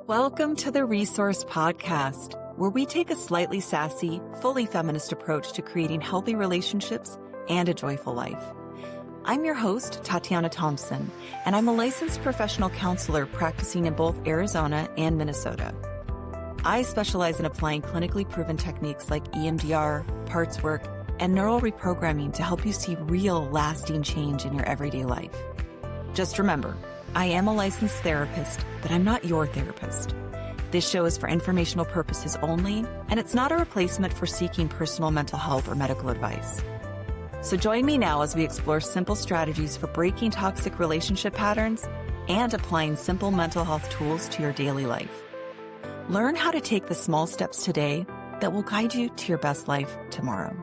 Welcome to the Resource Podcast, where we take a slightly sassy, fully feminist approach to creating healthy relationships and a joyful life. I'm your host, Tatiana Thompson, and I'm a licensed professional counselor practicing in both Arizona and Minnesota. I specialize in applying clinically proven techniques like EMDR, parts work, and neural reprogramming to help you see real, lasting change in your everyday life. Just remember, I am a licensed therapist, but I'm not your therapist. This show is for informational purposes only, and it's not a replacement for seeking personal mental health or medical advice. So join me now as we explore simple strategies for breaking toxic relationship patterns and applying simple mental health tools to your daily life. Learn how to take the small steps today that will guide you to your best life tomorrow.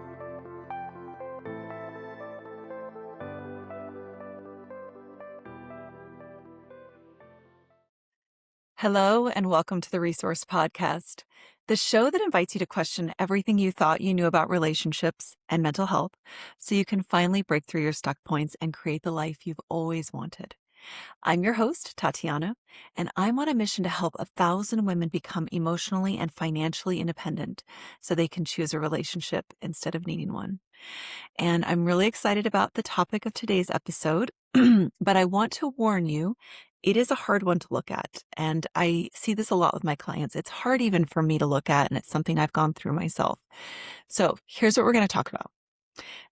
Hello, and welcome to the Resource Podcast, the show that invites you to question everything you thought you knew about relationships and mental health so you can finally break through your stuck points and create the life you've always wanted. I'm your host, Tatiana, and I'm on a mission to help 1,000 women become emotionally and financially independent so they can choose a relationship instead of needing one. And I'm really excited about the topic of today's episode, but I want to warn you, it is a hard one to look at. And I see this a lot with my clients. It's hard even for me to look at, and it's something I've gone through myself. So here's what we're going to talk about.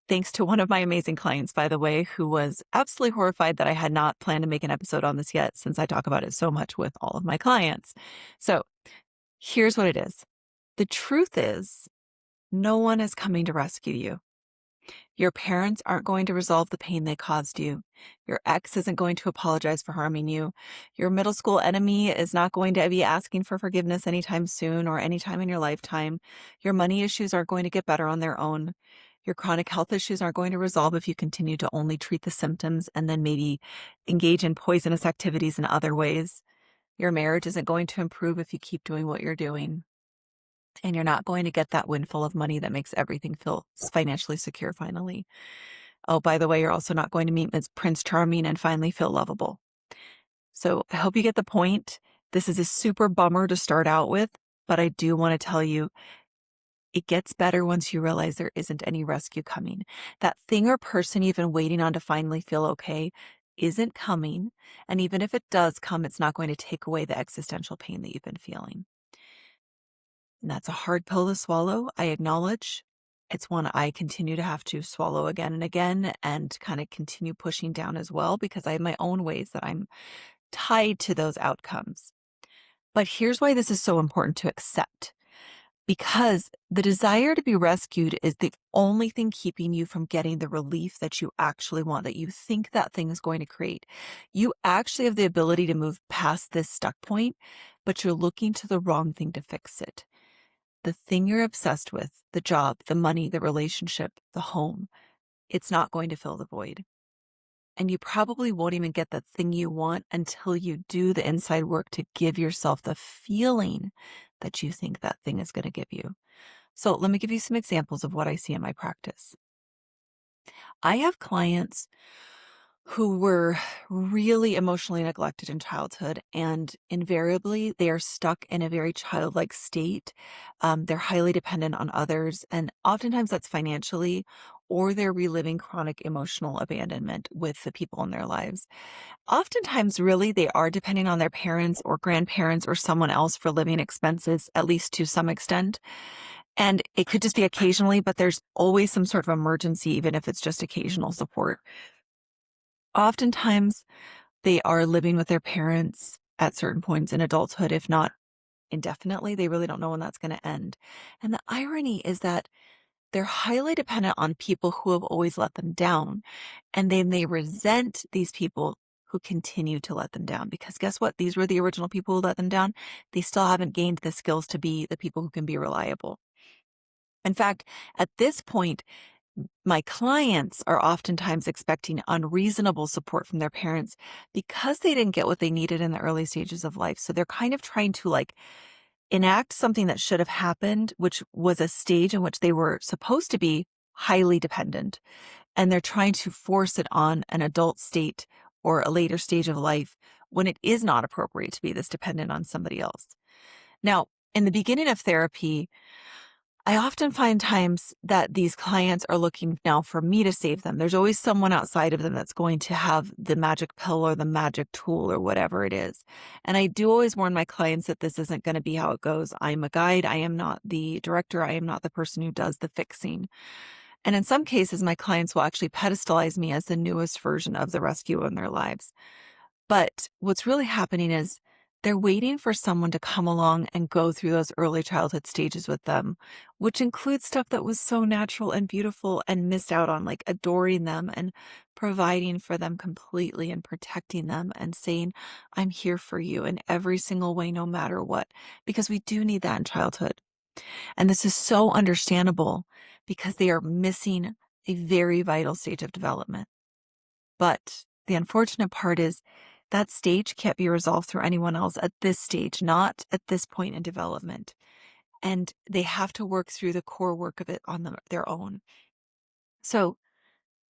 Thanks to one of my amazing clients, by the way, who was absolutely horrified that I had not planned to make an episode on this yet, since I talk about it so much with all of my clients. So here's what it is. The truth is, no one is coming to rescue you. Your parents aren't going to resolve the pain they caused you. Your ex isn't going to apologize for harming you. Your middle school enemy is not going to be asking for forgiveness anytime soon or anytime in your lifetime. Your money issues aren't going to get better on their own. Your chronic health issues aren't going to resolve if you continue to only treat the symptoms and then maybe engage in poisonous activities in other ways. Your marriage isn't going to improve if you keep doing what you're doing. And you're not going to get that windfall of money that makes everything feel financially secure finally. Oh, by the way, you're also not going to meet Prince Charming and finally feel lovable. So I hope you get the point. This is a super bummer to start out with, but I do want to tell you, it gets better once you realize there isn't any rescue coming. That thing or person you've been waiting on to finally feel okay isn't coming. And even if it does come, it's not going to take away the existential pain that you've been feeling. And that's a hard pill to swallow, I acknowledge. It's one I continue to have to swallow again and again and kind of continue pushing down as well because I have my own ways that I'm tied to those outcomes. But here's why this is so important to accept. Because the desire to be rescued is the only thing keeping you from getting the relief that you actually want, that you think that thing is going to create. You actually have the ability to move past this stuck point, but you're looking to the wrong thing to fix it. The thing you're obsessed with, the job, the money, the relationship, the home, it's not going to fill the void. And you probably won't even get the thing you want until you do the inside work to give yourself the feeling that you think that thing is going to give you. So let me give you some examples of what I see in my practice. I have clients who were really emotionally neglected in childhood, and invariably they are stuck in a very childlike state. They're highly dependent on others, and oftentimes that's financially, or they're reliving chronic emotional abandonment with the people in their lives. Oftentimes, really, they are depending on their parents or grandparents or someone else for living expenses, at least to some extent. And it could just be occasionally, but there's always some sort of emergency, even if it's just occasional support. Oftentimes, they are living with their parents at certain points in adulthood, if not indefinitely. They really don't know when that's going to end. And the irony is that they're highly dependent on people who have always let them down. And then they resent these people who continue to let them down. Because guess what? These were the original people who let them down. They still haven't gained the skills to be the people who can be reliable. In fact, at this point, my clients are oftentimes expecting unreasonable support from their parents because they didn't get what they needed in the early stages of life. So they're kind of trying to enact something that should have happened, which was a stage in which they were supposed to be highly dependent. And they're trying to force it on an adult state or a later stage of life when it is not appropriate to be this dependent on somebody else. Now, in the beginning of therapy, I often find times that these clients are looking now for me to save them. There's always someone outside of them that's going to have the magic pill or the magic tool or whatever it is. And I do always warn my clients that this isn't going to be how it goes. I'm a guide. I am not the director. I am not the person who does the fixing. And in some cases, my clients will actually pedestalize me as the newest version of the rescue in their lives. But what's really happening is they're waiting for someone to come along and go through those early childhood stages with them, which includes stuff that was so natural and beautiful and missed out on, like adoring them and providing for them completely and protecting them and saying, I'm here for you in every single way, no matter what, because we do need that in childhood. And this is so understandable because they are missing a very vital stage of development. But the unfortunate part is that stage can't be resolved through anyone else at this stage, not at this point in development. And they have to work through the core work of it on their own. So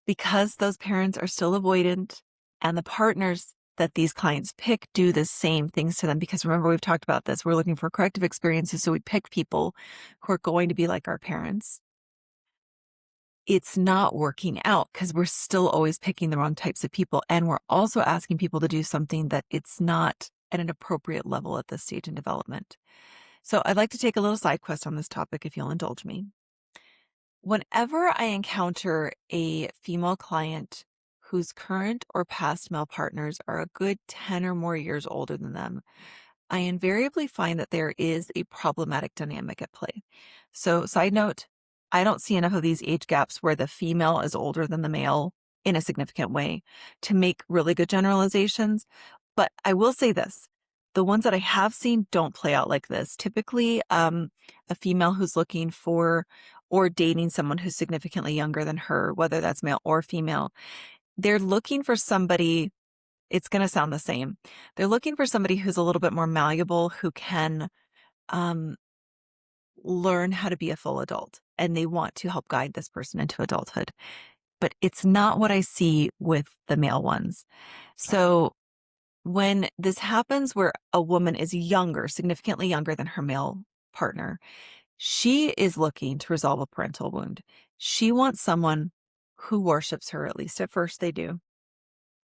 because those parents are still avoidant and the partners that these clients pick do the same things to them, because remember, we've talked about this, we're looking for corrective experiences. So we pick people who are going to be like our parents. It's not working out because we're still always picking the wrong types of people. And we're also asking people to do something that it's not at an appropriate level at this stage in development. So I'd like to take a little side quest on this topic if you'll indulge me. Whenever I encounter a female client whose current or past male partners are a good 10 or more years older than them, I invariably find that there is a problematic dynamic at play. So, side note, I don't see enough of these age gaps where the female is older than the male in a significant way to make really good generalizations. But I will say this. The ones that I have seen don't play out like this. Typically, a female who's looking for or dating someone who's significantly younger than her, whether that's male or female, they're looking for somebody. It's going to sound the same. They're looking for somebody who's a little bit more malleable, who can learn how to be a full adult, and they want to help guide this person into adulthood. But it's not what I see with the male ones. So when this happens where a woman is younger, significantly younger than her male partner, she is looking to resolve a parental wound. She wants someone who worships her, at least at first they do,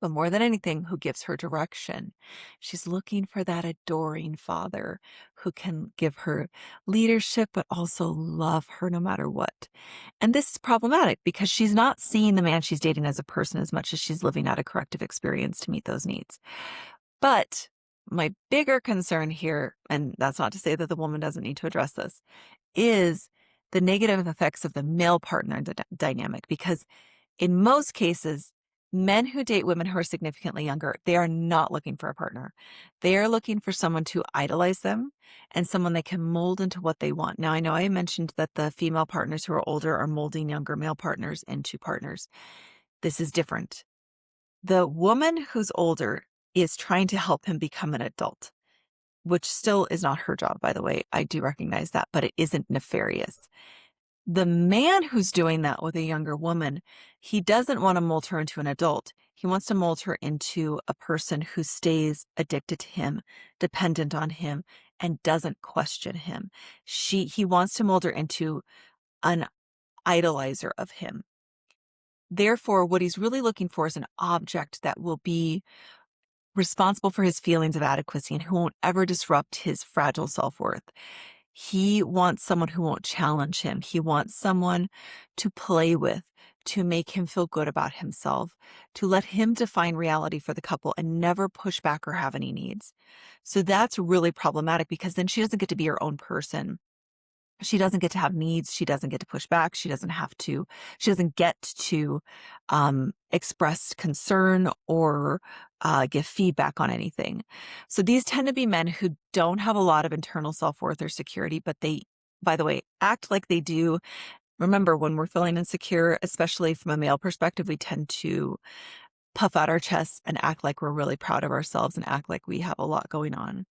but more than anything, who gives her direction. She's looking for that adoring father who can give her leadership, but also love her no matter what. And this is problematic because she's not seeing the man she's dating as a person as much as she's living out a corrective experience to meet those needs. But my bigger concern here, and that's not to say that the woman doesn't need to address this, is the negative effects of the male partner dynamic. Because in most cases, men who date women who are significantly younger, they are not looking for a partner. They are looking for someone to idolize them and someone they can mold into what they want. Now, I know I mentioned that the female partners who are older are molding younger male partners into partners. This is different. The woman who's older is trying to help him become an adult, which still is not her job, by the way. I do recognize that, but it isn't nefarious. The man who's doing that with a younger woman, he doesn't want to mold her into an adult. He wants to mold her into a person who stays addicted to him, dependent on him, and doesn't question him. He wants to mold her into an idolizer of him. Therefore, what he's really looking for is an object that will be responsible for his feelings of adequacy and who won't ever disrupt his fragile self-worth. He wants someone who won't challenge him. He wants someone to play with, to make him feel good about himself, to let him define reality for the couple and never push back or have any needs. So that's really problematic because then she doesn't get to be her own person. She doesn't get to have needs. She doesn't get to push back. She doesn't get to express concern or give feedback on anything. So these tend to be men who don't have a lot of internal self-worth or security, but they, by the way, act like they do. Remember, when we're feeling insecure, especially from a male perspective, we tend to puff out our chests and act like we're really proud of ourselves and act like we have a lot going on.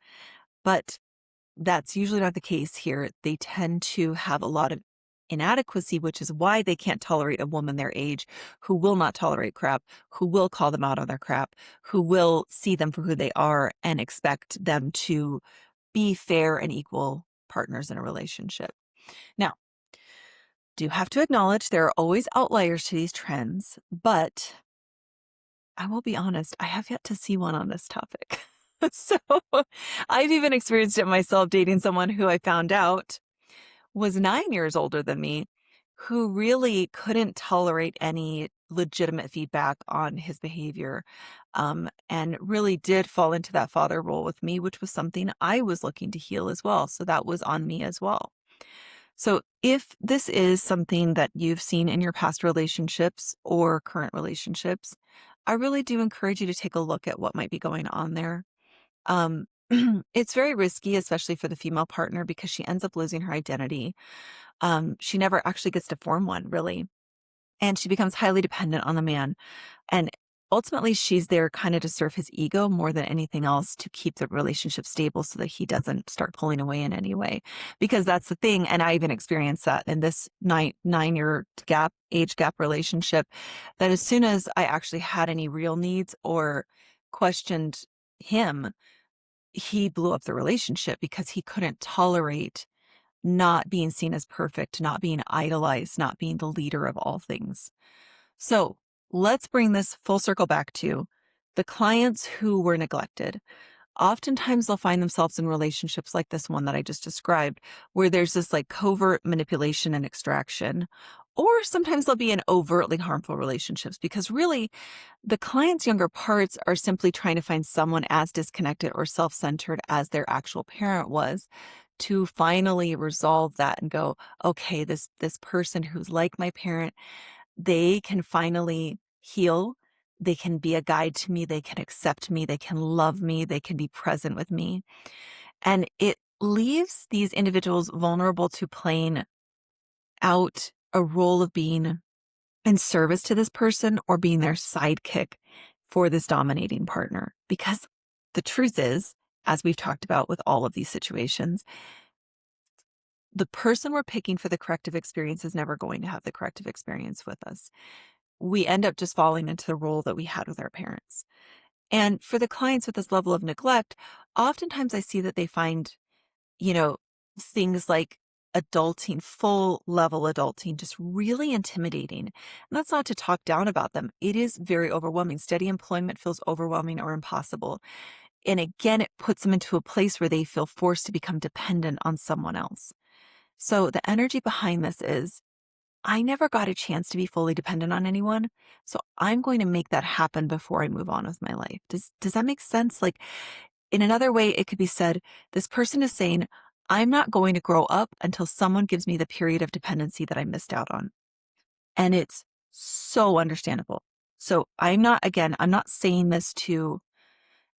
But that's usually not the case here. They tend to have a lot of inadequacy, which is why they can't tolerate a woman their age who will not tolerate crap, who will call them out on their crap, who will see them for who they are and expect them to be fair and equal partners in a relationship. Now, do have to acknowledge there are always outliers to these trends, but I will be honest, I have yet to see one on this topic. So I've even experienced it myself dating someone who I found out was 9 years older than me, who really couldn't tolerate any legitimate feedback on his behavior, and really did fall into that father role with me, which was something I was looking to heal as well. So that was on me as well. So if this is something that you've seen in your past relationships or current relationships, I really do encourage you to take a look at what might be going on there. Um, it's very risky, especially for the female partner, because she ends up losing her identity. She never actually gets to form one, really. And she becomes highly dependent on the man. And ultimately, she's there kind of to serve his ego more than anything else, to keep the relationship stable so that he doesn't start pulling away in any way. Because that's the thing. And I even experienced that in this nine-year age gap relationship, that as soon as I actually had any real needs or questioned him, he blew up the relationship because he couldn't tolerate not being seen as perfect, not being idolized, not being the leader of all things. So let's bring this full circle back to the clients who were neglected. Oftentimes they'll find themselves in relationships like this one that I just described, where there's this like covert manipulation and extraction, or sometimes they'll be in overtly harmful relationships, because really the client's younger parts are simply trying to find someone as disconnected or self-centered as their actual parent was, to finally resolve that and go, okay, this person who's like my parent, they can finally heal. They can be a guide to me. They can accept me. They can love me. They can be present with me. And it leaves these individuals vulnerable to playing out a role of being in service to this person or being their sidekick for this dominating partner. Because the truth is, as we've talked about with all of these situations, the person we're picking for the corrective experience is never going to have the corrective experience with us. We end up just falling into the role that we had with our parents. And for the clients with this level of neglect, oftentimes I see that they find, things like adulting, full level adulting, just really intimidating. And that's not to talk down about them. It is very overwhelming. Steady employment feels overwhelming or impossible. And again, it puts them into a place where they feel forced to become dependent on someone else. So the energy behind this is, I never got a chance to be fully dependent on anyone, so I'm going to make that happen before I move on with my life. Does that make sense? Like, in another way, it could be said, this person is saying, I'm not going to grow up until someone gives me the period of dependency that I missed out on. And it's so understandable. So I'm not saying this to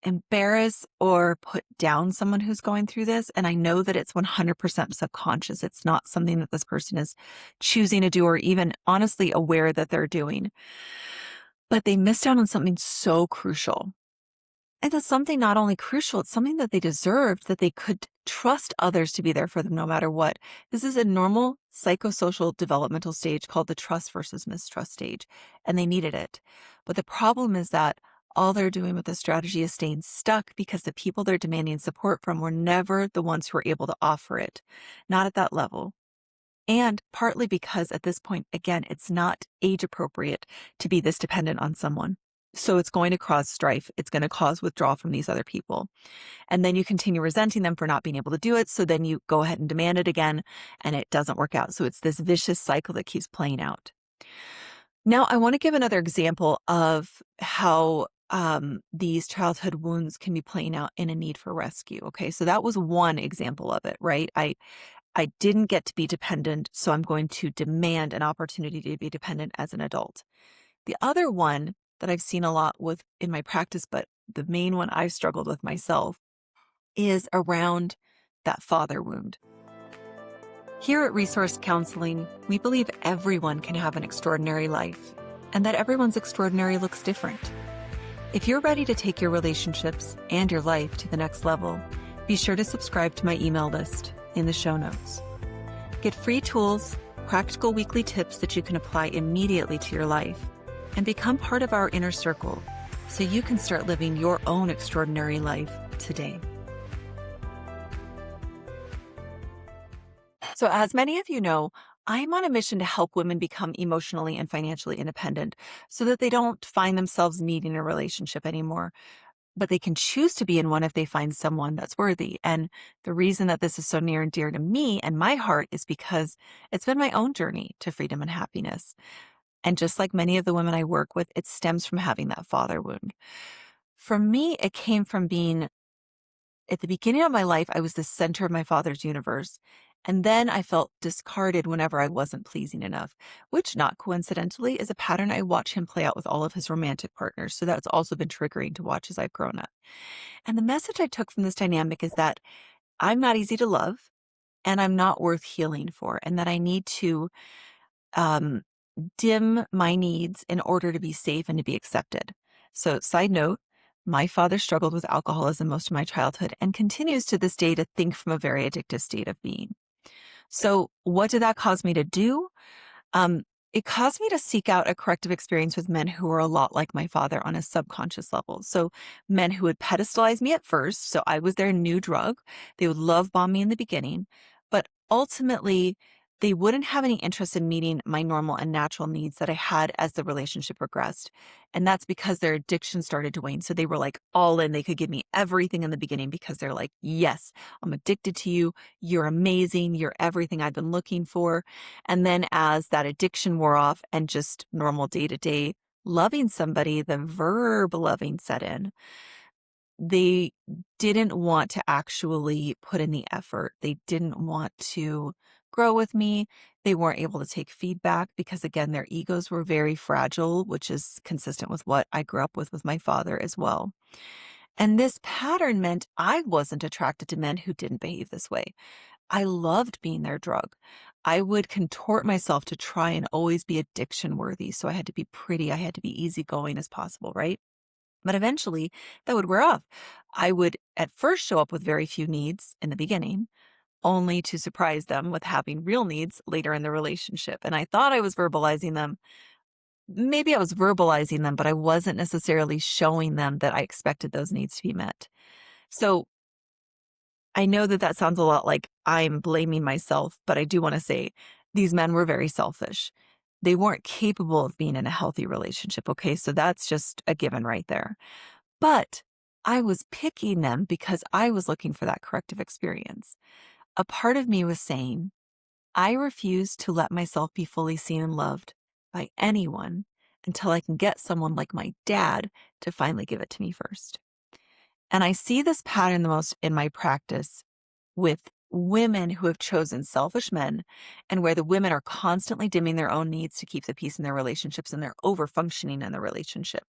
embarrass or put down someone who's going through this. And I know that it's 100% subconscious. It's not something that this person is choosing to do or even honestly aware that they're doing. But they missed out on something so crucial. And it's something not only crucial, it's something that they deserved, that they could trust others to be there for them no matter what. This is a normal psychosocial developmental stage called the trust versus mistrust stage, and they needed it. But the problem is that all they're doing with this strategy is staying stuck because the people they're demanding support from were never the ones who were able to offer it, not at that level. And partly because at this point, again, it's not age appropriate to be this dependent on someone. So it's going to cause strife. It's going to cause withdrawal from these other people. And then you continue resenting them for not being able to do it. So then you go ahead and demand it again, and it doesn't work out. So it's this vicious cycle that keeps playing out. Now, I want to give another example of how these childhood wounds can be playing out in a need for rescue. Okay, so that was one example of it, right? I didn't get to be dependent, so I'm going to demand an opportunity to be dependent as an adult. The other one that I've seen a lot with in my practice, but the main one I've struggled with myself, is around that father wound. Here at Resource Counseling, we believe everyone can have an extraordinary life, and that everyone's extraordinary looks different. If you're ready to take your relationships and your life to the next level, be sure to subscribe to my email list in the show notes. Get free tools, practical weekly tips that you can apply immediately to your life, and become part of our inner circle so you can start living your own extraordinary life today. So, as many of you know, I'm on a mission to help women become emotionally and financially independent so that they don't find themselves needing a relationship anymore, but they can choose to be in one if they find someone that's worthy. And the reason that this is so near and dear to me and my heart is because it's been my own journey to freedom and happiness. And just like many of the women I work with, it stems from having that father wound. For me, it came from being at the beginning of my life, I was the center of my father's universe. And then I felt discarded whenever I wasn't pleasing enough, which not coincidentally is a pattern I watch him play out with all of his romantic partners. So that's also been triggering to watch as I've grown up. And the message I took from this dynamic is that I'm not easy to love and I'm not worth healing for, and that I need to um, dim my needs in order to be safe and to be accepted. So, side note, my father struggled with alcoholism most of my childhood and continues to this day to think from a very addictive state of being. So, what did that cause me to do? Um, it caused me to seek out a corrective experience with men who were a lot like my father on a subconscious level. So, men who would pedestalize me at first. So, I was their new drug. They would love bomb me in the beginning, but ultimately, they wouldn't have any interest in meeting my normal and natural needs that I had as the relationship progressed. And that's because their addiction started to wane. So they were like all in. They could give me everything in the beginning because they're like, yes, I'm addicted to you. You're amazing. You're everything I've been looking for. And then as that addiction wore off and just normal day to day loving somebody, the verb loving set in. They didn't want to actually put in the effort. They didn't want to grow with me. They weren't able to take feedback because, again, their egos were very fragile, which is consistent with what I grew up with my father as well. And this pattern meant I wasn't attracted to men who didn't behave this way. I loved being their drug. I would contort myself to try and always be addiction worthy. So I had to be pretty. I had to be easygoing as possible, right? But eventually that would wear off. I would at first show up with very few needs in the beginning, only to surprise them with having real needs later in the relationship. And I thought I was verbalizing them. Maybe I was verbalizing them, but I wasn't necessarily showing them that I expected those needs to be met. So I know that that sounds a lot like I'm blaming myself, but I do want to say these men were very selfish. They weren't capable of being in a healthy relationship. Okay. So that's just a given right there. But I was picking them because I was looking for that corrective experience. A part of me was saying, I refuse to let myself be fully seen and loved by anyone until I can get someone like my dad to finally give it to me first. And I see this pattern the most in my practice with women who have chosen selfish men, and where the women are constantly dimming their own needs to keep the peace in their relationships, and they're over functioning in the relationship.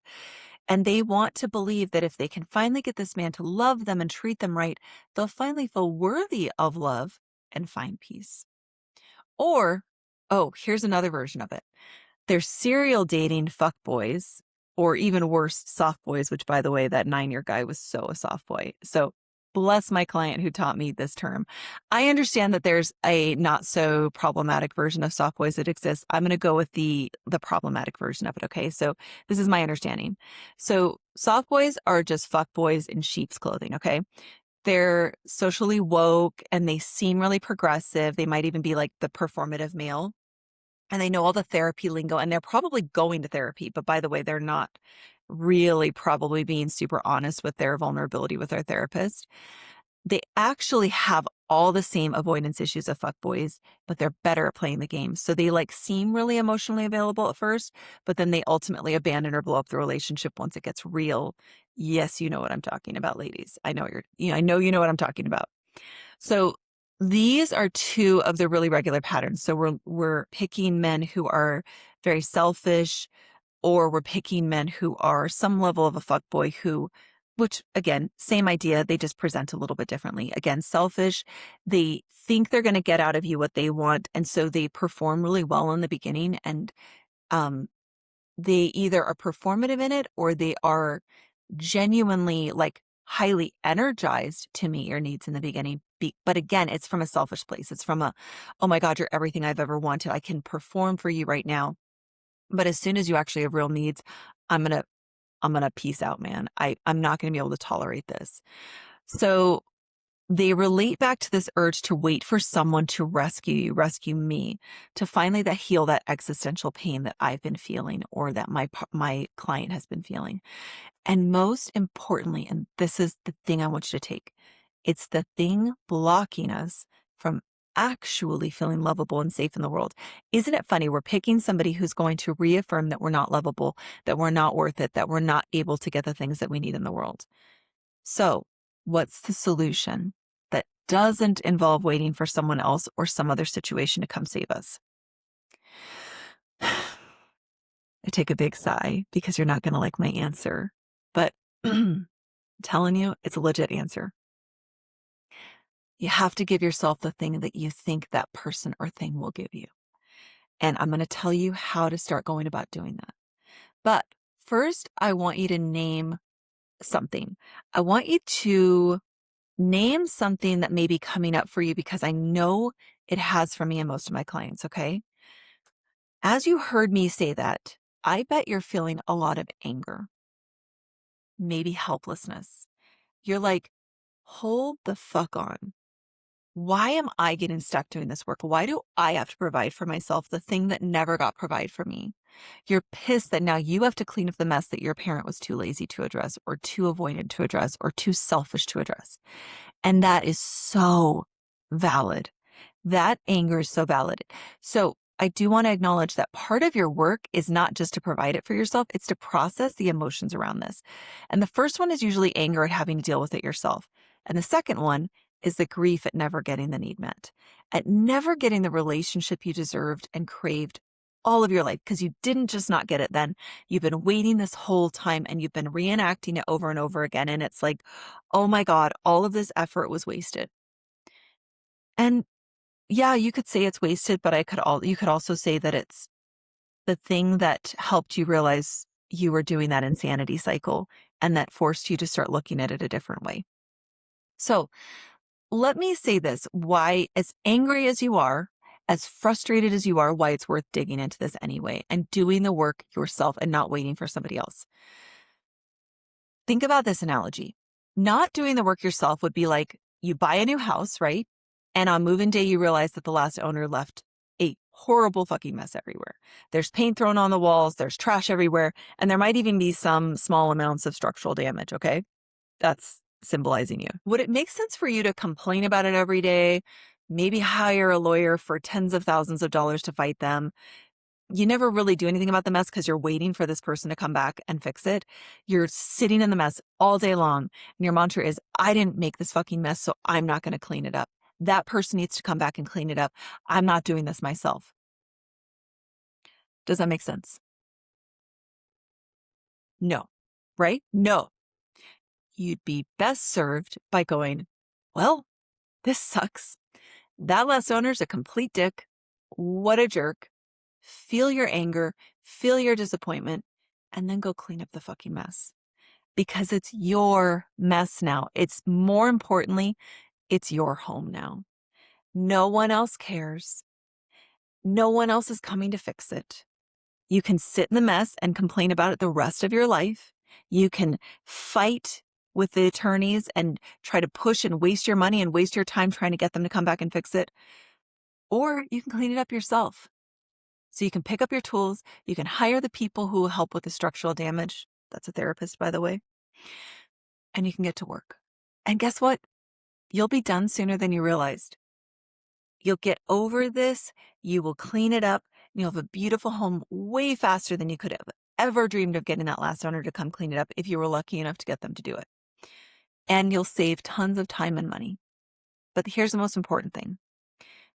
And they want to believe that if they can finally get this man to love them and treat them right, they'll finally feel worthy of love and find peace. Or, oh, here's another version of it. They're serial dating fuckboys, or even worse, soft boys, which, by the way, that 9-year guy was so a soft boy. So bless my client who taught me this term. I understand that there's a not so problematic version of soft boys that exists. I'm going to go with the problematic version of it. Okay. So this is my understanding. So soft boys are just fuck boys in sheep's clothing. Okay. They're socially woke and they seem really progressive. They might even be like the performative male, and they know all the therapy lingo, and they're probably going to therapy. But by the way, they're not really probably being super honest with their vulnerability with their therapist. They actually have all the same avoidance issues of fuckboys, but they're better at playing the game. So they like seem really emotionally available at first, but then they ultimately abandon or blow up the relationship once it gets real. Yes, you know what I'm talking about, ladies. I know I know you know what I'm talking about. So these are two of the really regular patterns. So we're picking men who are very selfish, or we're picking men who are some level of a fuckboy which again, same idea, they just present a little bit differently. Again, selfish, they think they're going to get out of you what they want. And so they perform really well in the beginning, and um, they either are performative in it, or they are genuinely like highly energized to meet your needs in the beginning but again, it's from a selfish place. It's from oh my God, you're everything I've ever wanted. I can perform for you right now. But as soon as you actually have real needs, I'm going to peace out, man. I'm not going to be able to tolerate this. So they relate back to this urge to wait for someone to rescue you, rescue me, to finally heal that existential pain that I've been feeling or that my client has been feeling. And most importantly, and this is the thing I want you to take, it's the thing blocking us from actually feeling lovable and safe in the world. Isn't it funny? We're picking somebody who's going to reaffirm that we're not lovable, that we're not worth it, that we're not able to get the things that we need in the world. So, what's the solution that doesn't involve waiting for someone else or some other situation to come save us? I take a big sigh because you're not going to like my answer, but I'm telling you, it's a legit answer. You have to give yourself the thing that you think that person or thing will give you. And I'm going to tell you how to start going about doing that. But first, I want you to name something. I want you to name something that may be coming up for you because I know it has for me and most of my clients, okay? As you heard me say that, I bet you're feeling a lot of anger, maybe helplessness. You're like, hold the fuck on. Why am I getting stuck doing this work? Why do I have to provide for myself the thing that never got provided for me? You're pissed that now you have to clean up the mess that your parent was too lazy to address or too avoidant to address or too selfish to address. And that is so valid. That anger is so valid. So I do want to acknowledge that part of your work is not just to provide it for yourself, it's to process the emotions around this. And the first one is usually anger at having to deal with it yourself. And the second one is the grief at never getting the need met, at never getting the relationship you deserved and craved all of your life because you didn't just not get it then. You've been waiting this whole time and you've been reenacting it over and over again. And it's like, oh my God, all of this effort was wasted. And yeah, you could say it's wasted, but you could also say that it's the thing that helped you realize you were doing that insanity cycle and that forced you to start looking at it a different way. So let me say this, why, as angry as you are, as frustrated as you are, why it's worth digging into this anyway and doing the work yourself and not waiting for somebody else. Think about this analogy. Not doing the work yourself would be like you buy a new house, right? And on move-in day, you realize that the last owner left a horrible fucking mess everywhere. There's paint thrown on the walls, there's trash everywhere, and there might even be some small amounts of structural damage, okay? That's symbolizing you. Would it make sense for you to complain about it every day? Maybe hire a lawyer for tens of thousands of dollars to fight them? You never really do anything about the mess because you're waiting for this person to come back and fix it. You're sitting in the mess all day long. And your mantra is, I didn't make this fucking mess, so I'm not going to clean it up. That person needs to come back and clean it up. I'm not doing this myself. Does that make sense? No, right? No. You'd be best served by going, well, this sucks. That last owner's a complete dick. What a jerk. Feel your anger, feel your disappointment, and then go clean up the fucking mess. Because it's your mess now. It's more importantly, it's your home now. No one else cares. No one else is coming to fix it. You can sit in the mess and complain about it the rest of your life. You can fight with the attorneys and try to push and waste your money and waste your time trying to get them to come back and fix it. Or you can clean it up yourself. So you can pick up your tools. You can hire the people who will help with the structural damage. That's a therapist, by the way. And you can get to work. And guess what? You'll be done sooner than you realized. You'll get over this. You will clean it up. And you'll have a beautiful home way faster than you could have ever dreamed of getting that last owner to come clean it up if you were lucky enough to get them to do it. And you'll save tons of time and money. But here's the most important thing.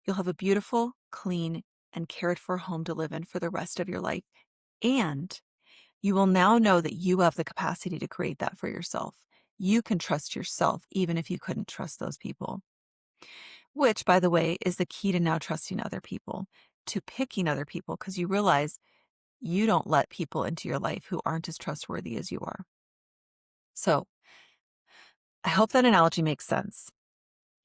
You'll have a beautiful, clean, and cared for home to live in for the rest of your life. And you will now know that you have the capacity to create that for yourself. You can trust yourself even if you couldn't trust those people. Which, by the way, is the key to now trusting other people, to picking other people, because you realize you don't let people into your life who aren't as trustworthy as you are. So I hope that analogy makes sense.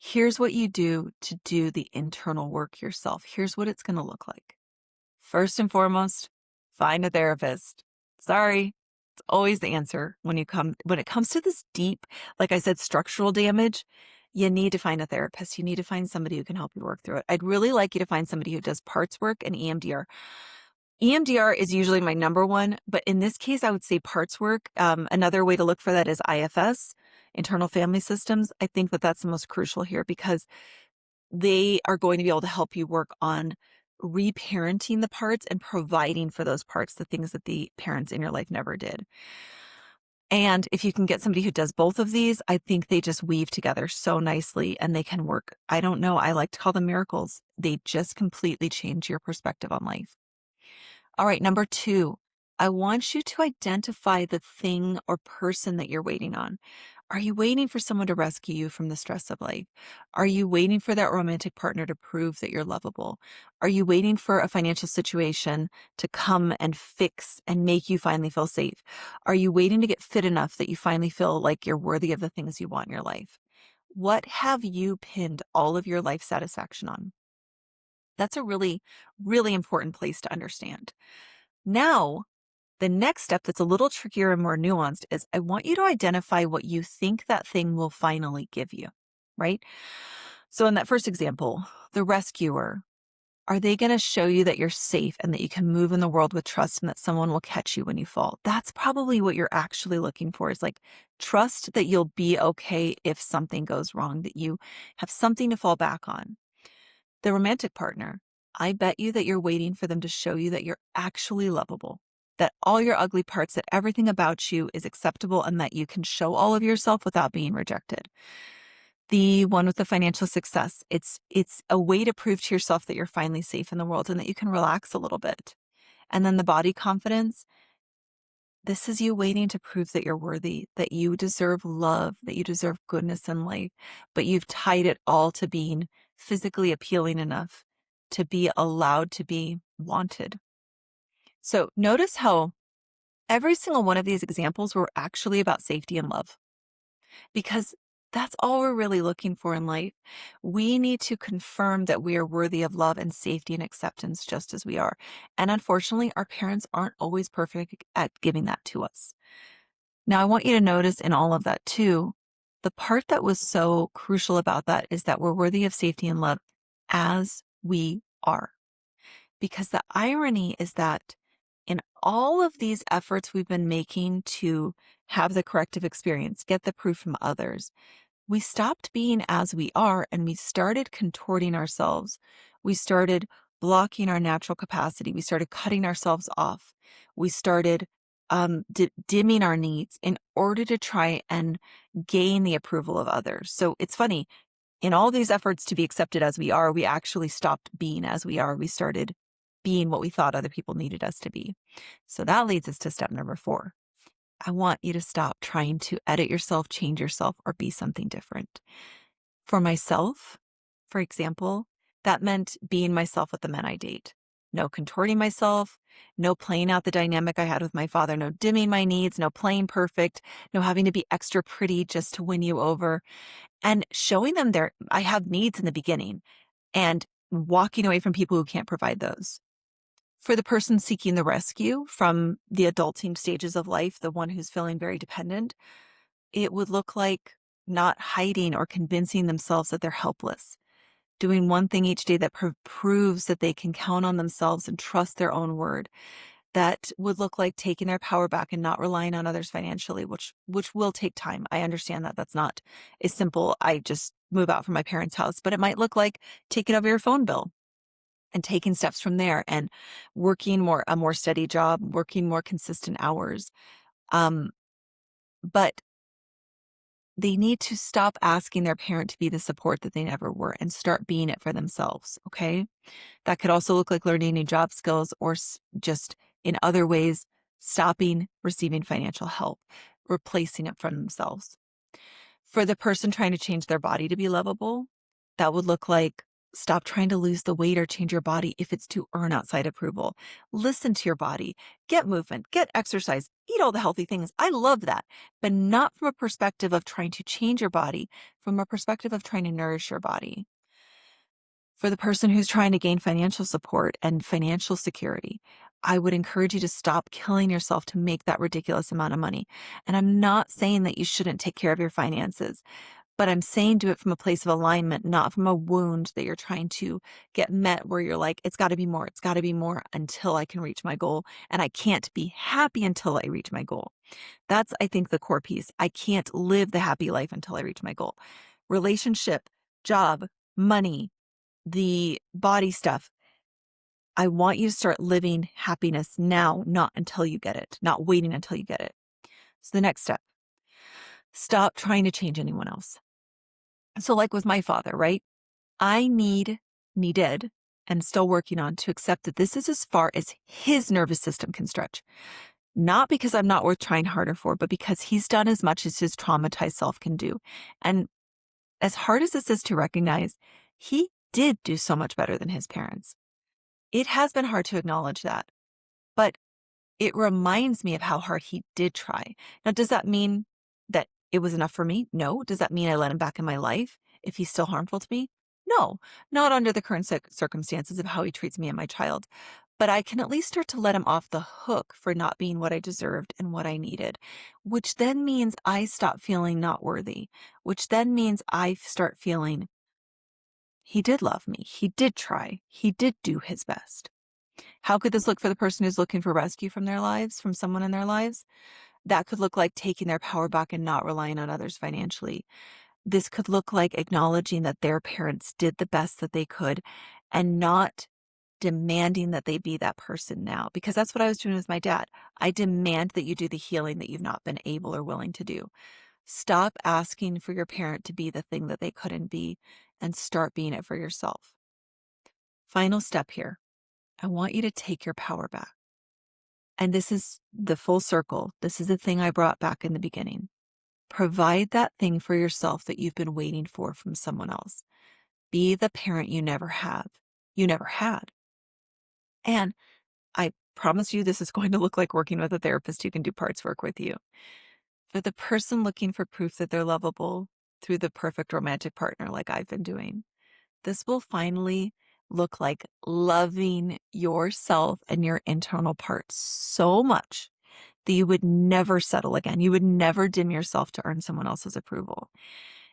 Here's what you do to do the internal work yourself. Here's what it's going to look like. First and foremost, find a therapist. Sorry, it's always the answer when it comes to this deep, like I said, structural damage. You need to find a therapist. You need to find somebody who can help you work through it. I'd really like you to find somebody who does parts work and EMDR. EMDR is usually my number one, but in this case, I would say parts work. Another way to look for that is IFS, internal family systems. I think that that's the most crucial here because they are going to be able to help you work on reparenting the parts and providing for those parts, the things that the parents in your life never did. And if you can get somebody who does both of these, I think they just weave together so nicely and they can work. I don't know. I like to call them miracles. They just completely change your perspective on life. All right, number 2, I want you to identify the thing or person that you're waiting on. Are you waiting for someone to rescue you from the stress of life? Are you waiting for that romantic partner to prove that you're lovable? Are you waiting for a financial situation to come and fix and make you finally feel safe? Are you waiting to get fit enough that you finally feel like you're worthy of the things you want in your life? What have you pinned all of your life satisfaction on? That's a really, really important place to understand. Now, the next step that's a little trickier and more nuanced is I want you to identify what you think that thing will finally give you, right? So in that first example, the rescuer, are they going to show you that you're safe and that you can move in the world with trust and that someone will catch you when you fall? That's probably what you're actually looking for, is like trust that you'll be okay if something goes wrong, that you have something to fall back on. The romantic partner, I bet you that you're waiting for them to show you that you're actually lovable, that all your ugly parts, that everything about you is acceptable and that you can show all of yourself without being rejected. The one with the financial success, it's a way to prove to yourself that you're finally safe in the world and that you can relax a little bit. And then the body confidence, this is you waiting to prove that you're worthy, that you deserve love, that you deserve goodness in life, but you've tied it all to being physically appealing enough to be allowed to be wanted. So notice how every single one of these examples were actually about safety and love, because that's all we're really looking for in life. We need to confirm that we are worthy of love and safety and acceptance just as we are. And unfortunately, our parents aren't always perfect at giving that to us. Now, I want you to notice in all of that too, the part that was so crucial about that is that we're worthy of safety and love as we are. Because the irony is that in all of these efforts we've been making to have the corrective experience, get the proof from others, we stopped being as we are and we started contorting ourselves. We started blocking our natural capacity. We started cutting ourselves off. We started dimming our needs in order to try and gain the approval of others. So it's funny, in all these efforts to be accepted as we are, we actually stopped being as we are. We started being what we thought other people needed us to be. So that leads us to step number 4. I want you to stop trying to edit yourself, change yourself, or be something different. For myself, for example, that meant being myself with the men I date. No contorting myself, no playing out the dynamic I had with my father, no dimming my needs, no playing perfect, no having to be extra pretty just to win you over, and showing them I have needs in the beginning and walking away from people who can't provide those. For the person seeking the rescue from the adulting stages of life, the one who's feeling very dependent, it would look like not hiding or convincing themselves that they're helpless, doing one thing each day that proves that they can count on themselves and trust their own word. That would look like taking their power back and not relying on others financially, which will take time. I understand that that's not as simple. I just move out from my parents' house, but it might look like taking over your phone bill and taking steps from there and working a more steady job, working more consistent hours. But they need to stop asking their parent to be the support that they never were and start being it for themselves. Okay. That could also look like learning new job skills or just in other ways, stopping receiving financial help, replacing it for themselves. For the person trying to change their body to be lovable, that would look like Stop trying to lose the weight or change your body if it's to earn outside approval. Listen to your body, get movement, get exercise, eat all the healthy things. I love that, but not from a perspective of trying to change your body, from a perspective of trying to nourish your body. For the person who's trying to gain financial support and financial security, I would encourage you to stop killing yourself to make that ridiculous amount of money. And I'm not saying that you shouldn't take care of your finances, but I'm saying do it from a place of alignment, not from a wound that you're trying to get met where you're like, it's got to be more. It's got to be more until I can reach my goal. And I can't be happy until I reach my goal. That's, I think, the core piece. I can't live the happy life until I reach my goal. Relationship, job, money, the body stuff. I want you to start living happiness now, not until you get it, not waiting until you get it. So the next step, stop trying to change anyone else. So like with my father, right? I needed, and still working on to accept that this is as far as his nervous system can stretch. Not because I'm not worth trying harder for, but because he's done as much as his traumatized self can do. And as hard as this is to recognize, he did do so much better than his parents. It has been hard to acknowledge that, but it reminds me of how hard he did try. Now, does that mean that it was enough for me? No. Does that mean I let him back in my life if he's still harmful to me? No, not under the current circumstances of how he treats me and my child. But I can at least start to let him off the hook for not being what I deserved and what I needed, which then means I stop feeling not worthy, which then means I start feeling he did love me. He did try. He did do his best. How could this look for the person who's looking for rescue from their lives, from someone in their lives? That could look like taking their power back and not relying on others financially. This could look like acknowledging that their parents did the best that they could and not demanding that they be that person now, because that's what I was doing with my dad. I demand that you do the healing that you've not been able or willing to do. Stop asking for your parent to be the thing that they couldn't be and start being it for yourself. Final step here. I want you to take your power back. And this is the full circle. This is the thing I brought back in the beginning. Provide that thing for yourself that you've been waiting for from someone else. Be the parent you never had. And I promise you this is going to look like working with a therapist who can do parts work with you. For the person looking for proof that they're lovable through the perfect romantic partner like I've been doing, this will finally look like loving yourself and your internal parts so much that you would never settle again. You would never dim yourself to earn someone else's approval.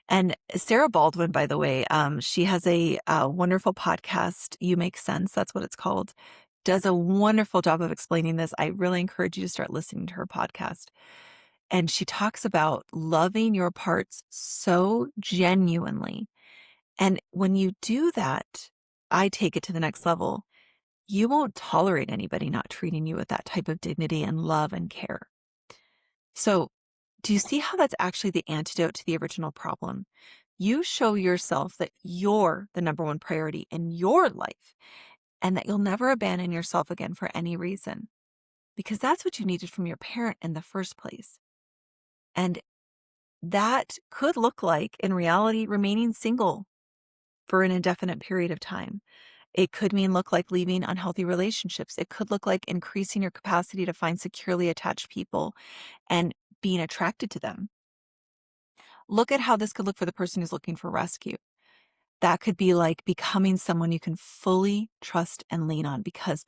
And Sarah Baldwin, by the way, she has a wonderful podcast, You Make Sense, that's what it's called, does a wonderful job of explaining this. I really encourage you to start listening to her podcast. And she talks about loving your parts so genuinely. And when you do that, I take it to the next level. You won't tolerate anybody not treating you with that type of dignity and love and care. So, do you see how that's actually the antidote to the original problem? You show yourself that you're the number one priority in your life and that you'll never abandon yourself again for any reason, because that's what you needed from your parent in the first place. And that could look like, in reality, remaining single for an indefinite period of time. It could look like leaving unhealthy relationships. It could look like increasing your capacity to find securely attached people and being attracted to them. Look at how this could look for the person who's looking for rescue. That could be like becoming someone you can fully trust and lean on, because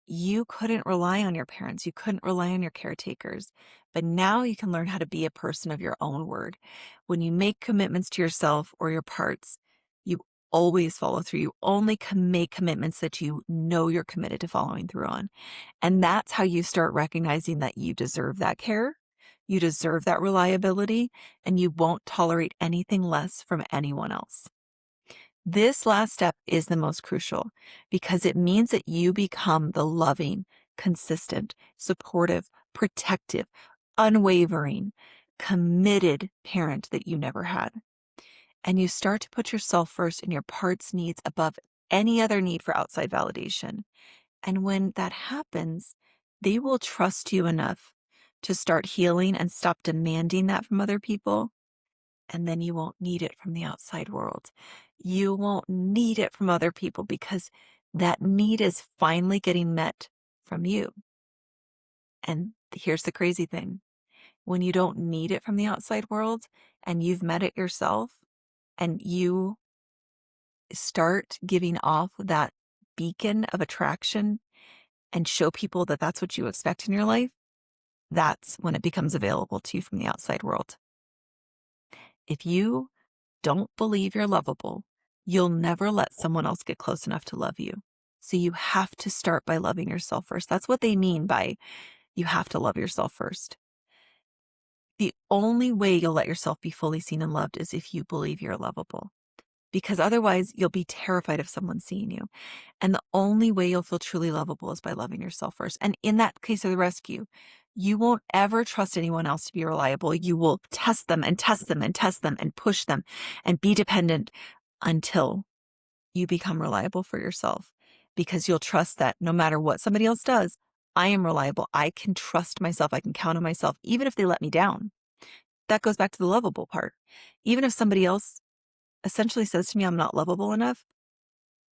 you couldn't rely on your parents. You couldn't rely on your caretakers. But now you can learn how to be a person of your own word. When you make commitments to yourself or your parts, you always follow through. You only can make commitments that you know you're committed to following through on. And that's how you start recognizing that you deserve that care, you deserve that reliability, and you won't tolerate anything less from anyone else. This last step is the most crucial because it means that you become the loving, consistent, supportive, protective, unwavering, committed parent that you never had. And you start to put yourself first and your part's needs above any other need for outside validation. And when that happens, they will trust you enough to start healing and stop demanding that from other people. And then you won't need it from the outside world. You won't need it from other people because that need is finally getting met from you. And here's the crazy thing. When you don't need it from the outside world and you've met it yourself and you start giving off that beacon of attraction and show people that that's what you expect in your life, that's when it becomes available to you from the outside world. If you don't believe you're lovable, you'll never let someone else get close enough to love you. So you have to start by loving yourself first. That's what they mean by you have to love yourself first. The only way you'll let yourself be fully seen and loved is if you believe you're lovable, because otherwise you'll be terrified of someone seeing you. And the only way you'll feel truly lovable is by loving yourself first. And in that case of the rescue, you won't ever trust anyone else to be reliable. You will test them and test them and test them and push them and be dependent until you become reliable for yourself, because you'll trust that no matter what somebody else does, I am reliable. I can trust myself. I can count on myself, even if they let me down. That goes back to the lovable part. Even if somebody else essentially says to me, I'm not lovable enough,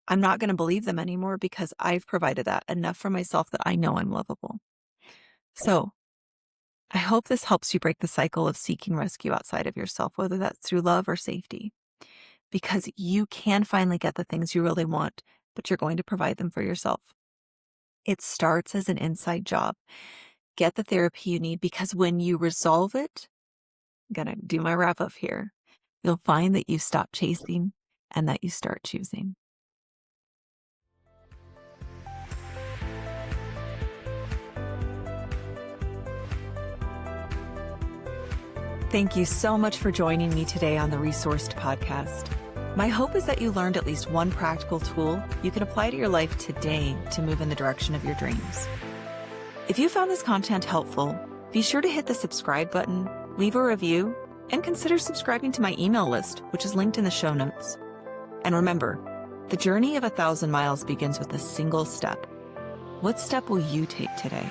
I'm not going to believe them anymore because I've provided that enough for myself that I know I'm lovable. So I hope this helps you break the cycle of seeking rescue outside of yourself, whether that's through love or safety, because you can finally get the things you really want, but you're going to provide them for yourself. It starts as an inside job. Get the therapy you need, because when you resolve it, I'm going to do my wrap up here, you'll find that you stop chasing and that you start choosing. Thank you so much for joining me today on the Resourced Podcast. My hope is that you learned at least one practical tool you can apply to your life today to move in the direction of your dreams. If you found this content helpful, be sure to hit the subscribe button, leave a review, and consider subscribing to my email list, which is linked in the show notes. And remember, the journey of 1,000 miles begins with a single step. What step will you take today?